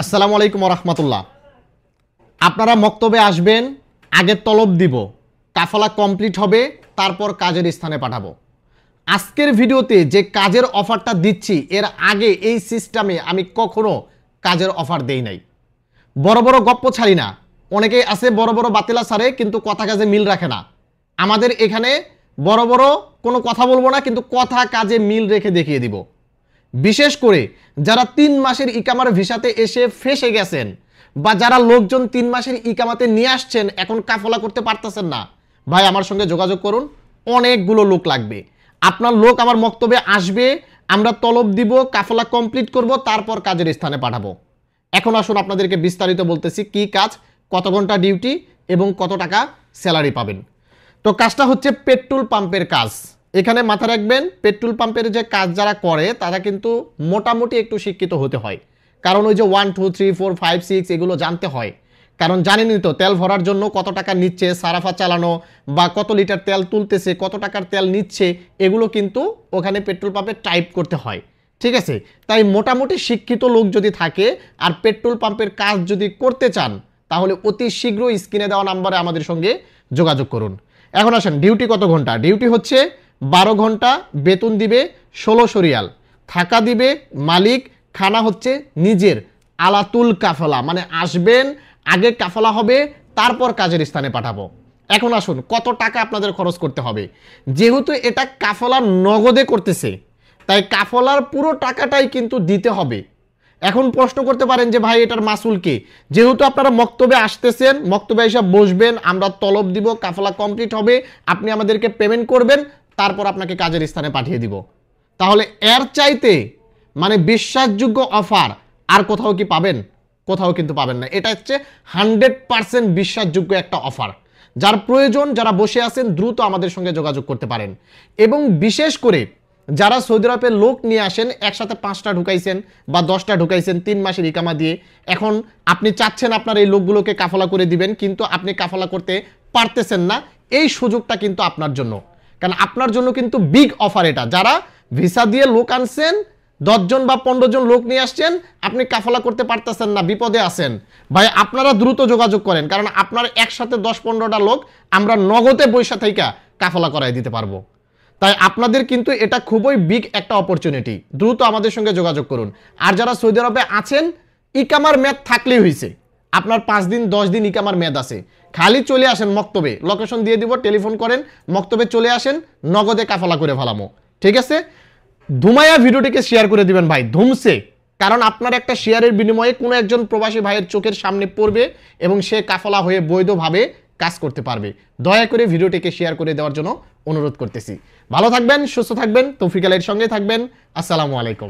আসসালামু আলাইকুম রাহমাতুল্লাহ। আপনারা মক্তবে আসবেন, আগে তলব দিব, কাফালা কমপ্লিট হবে, তারপর কাজের স্থানে পাঠাবো। আজকের ভিডিওতে যে কাজের অফারটা দিচ্ছি, এর আগে এই সিস্টেমে আমি কখনো কাজের অফার দেই নাই। বড় বড় গপ্প ছাড়ি না। অনেকেই আছে বড় বড় বাতিলা ছাড়ে কিন্তু কথা কাজে মিল রাখে না। আমাদের এখানে বড় বড় কোনো কথা বলবো না, কিন্তু কথা কাজে মিল রেখে দেখিয়ে দিব। বিশেষ করে যারা 3 মাসের ইকামার ভিসাতে এসে ফেসে গেছেন, বা যারা লোকজন 3 মাসের ইকামাতে নিয়ে আসছেন, এখন কাফলা করতে পারতেছেন না, ভাই আমার সঙ্গে যোগাযোগ করুন। অনেকগুলো লোক লাগবে। আপনার লোক আমার মক্তবে আসবে, আমরা তলব দিব, কাফলা কমপ্লিট করব, তারপর কাজের স্থানে পাঠাবো। এখন আসুন আপনাদেরকে বিস্তারিত বলতেছি কি কাজ, কত ঘন্টা ডিউটি এবং কত টাকা স্যালারি পাবেন। তো কাজটা হচ্ছে পেট্রোল পাম্পের কাজ। এখানে মাথা রাখবেন, পেট্রোল পাম্পের যে কাজ যারা করে তারা কিন্তু মোটামুটি একটু শিক্ষিত হতে হয়। কারণ ওই যে 1 2 3 4 5 6 এগুলো জানতে হয়। কারণ জানেনই তো তেল ভরার জন্য কত টাকা নিচ্ছে, সারাফা চালানো বা কত লিটার তেল তুলতেছে, কত টাকার তেল নিচ্ছে, এগুলো কিন্তু ওখানে পেট্রোল পাম্পে টাইপ করতে হয়। ঠিক আছে, তাই মোটামুটি শিক্ষিত লোক যদি থাকে আর পেট্রোল পাম্পের কাজ যদি করতে চান, তাহলে অতি শীঘ্রই স্ক্রিনে দেওয়া নাম্বারে আমাদের সঙ্গে যোগাযোগ করুন। এখন আসেন, ডিউটি কত ঘন্টা? ডিউটি হচ্ছে 12 ঘন্টা, বেতন দিবে 1600 রিয়াল, থাকা দিবে মালিক, খানা হচ্ছে নিজের। আলাতুল কাফলা মানে আসবেন, আগে কাফলা হবে, তারপর কাজের স্থানে পাঠাবো। এখন আসুন, কত টাকা আপনাদের খরচ করতে হবে। যেহেতু এটা কাফলা নগদে করতেছে, তাই কাফলার পুরো টাকাটাই কিন্তু দিতে হবে। এখন প্রশ্ন করতে পারেন যে ভাই এটার মাসুল কি? যেহেতু আপনারা মক্তবে আসতেছেন, মক্তবে এসে বসবেন, আমরা তলব দিব, কাফলা কমপ্লিট হবে, আপনি আমাদেরকে পেমেন্ট করবেন, তারপর আপনাকে কাজের স্থানে পাঠিয়ে দিব। তাহলে এর চাইতে মানে বিশ্বাসযোগ্য অফার আর কোথাও কি পাবেন? কোথাও কিন্তু পাবেন না। এটা হচ্ছে 100% বিশ্বাসযোগ্য একটা অফার। যার প্রয়োজন, যারা বসে আছেন, দ্রুত আমাদের সঙ্গে যোগাযোগ করতে পারেন। এবং বিশেষ করে যারা সৌদি আরবের লোক নিয়ে আসেন, একসাথে 5টা ঢুকাইছেন বা 10টা ঢুকাইছেন 3 মাসের ইকামা দিয়ে, এখন আপনি চাচ্ছেন আপনার এই লোকগুলোকে কাফলা করে দিবেন, কিন্তু আপনি কাফলা করতে পারতেছেন না, এই সুযোগটা কিন্তু আপনার জন্য। কারণ আপনার জন্য কিন্তু বিগ অফার এটা। যারা ভিসা দিয়ে লোক আনছেন, 10 জন বা 15 জন লোক নিয়ে আসছেন, আপনি কাফলা করতে পারতেছেন না, বিপদে আছেন, ভাই আপনারা দ্রুত যোগাযোগ করেন। কারণ আপনার একসাথে 10-15টা লোক আমরা নগদে পয়সা থেকে কাফলা করাই দিতে পারবো। তাই আপনাদের কিন্তু এটা খুবই বিগ একটা অপরচুনিটি। দ্রুত আমাদের সঙ্গে যোগাযোগ করুন। আর যারা সৌদি আরবে আছেন, ইকামার মেয়াদ থাকলেই হয়েছে, আপনার 5 দিন 10 দিন ইকামার মেয়াদ আছে, খালি চলে আসেন মক্তবে, লোকেশন দিয়ে দিব, টেলিফোন করেন, মক্তবে চলে আসেন, নগদে কাফলা করে ফেলামো। ঠিক আছে, ধুমায়া ভিডিওটিকে শেয়ার করে দিবেন ভাই, ধুমছে। কারণ আপনার একটা শেয়ারের বিনিময়ে কোনো একজন প্রবাসী ভাইয়ের চোখের সামনে পড়বে এবং সে কাফলা হয়ে বৈধভাবে কাজ করতে পারবে। দয়া করে ভিডিওটিকে শেয়ার করে দেওয়ার জন্য অনুরোধ করতেছি। ভালো থাকবেন, সুস্থ থাকবেন, তৌফিক আলাইয়ের সঙ্গে থাকবেন। আসসালামু আলাইকুম।